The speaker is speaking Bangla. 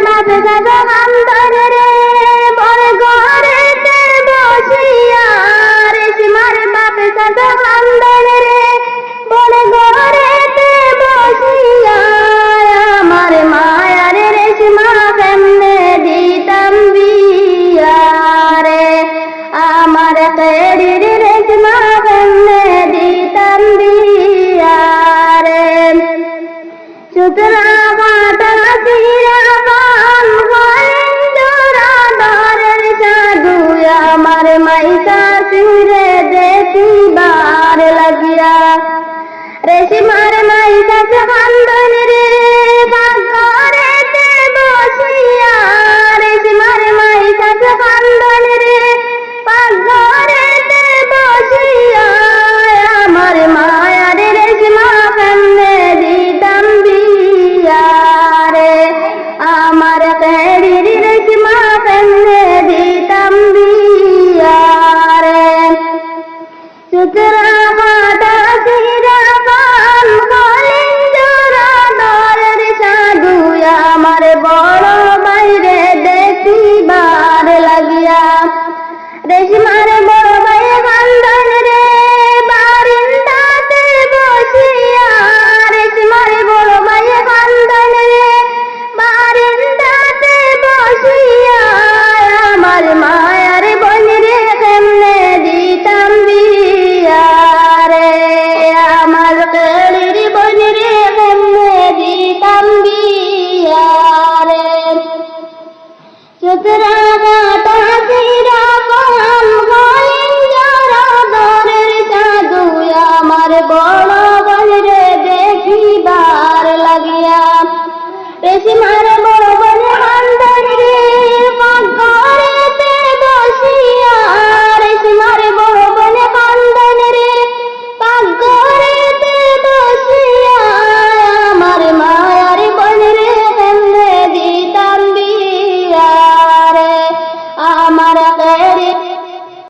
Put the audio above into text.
বাপে দাদা কান্দনে রে বলে ঘরেতে বসিয়া রেশমার বাপে দাদা কান্দনে রে বলে ঘরেতে বসিয়া আমার মায়ার রেশমা কেমনে দিতাম বিয়া রে আমার কেড়ির রেশমা কেমনে দিতাম বিয়া রে সুতরা কাটা চিরা পান বলেন জোড়া দরের সাধু আমার মাইকা সুরে দেখিবার লাগিয়া রেশমার মাইকা কান্দন রে ঘরেতে বসিয়া রেশমার মাইকা কান্দন রে ঘরেতে বসিয়া আমার মায়ার রেশমা কেমনে দিতাম বিয়া রে আমার কেড়ির রেশমা কেমনে দিতাম বিয়া রে সুতরা কাটা চিরা পান বলেন জোড়া দরের সাধু আমার বড় বাইরে দেখিবার লাগিয়া রেশমার বড় ভাই কান্দন রে বারিন্দাতে বসিয়া রেশমার বড় ভাই কান্দন রে বারিন্দাতে বসিয়া আমার মায়ার বোন রে কেমনে দিতাম বিয়া রে আমার কেড়ির বোন রে কেমনে দিতাম বিয়া রে সুতরা কাটা চিরা পান বলেন জোড়া দরের সাধু আমার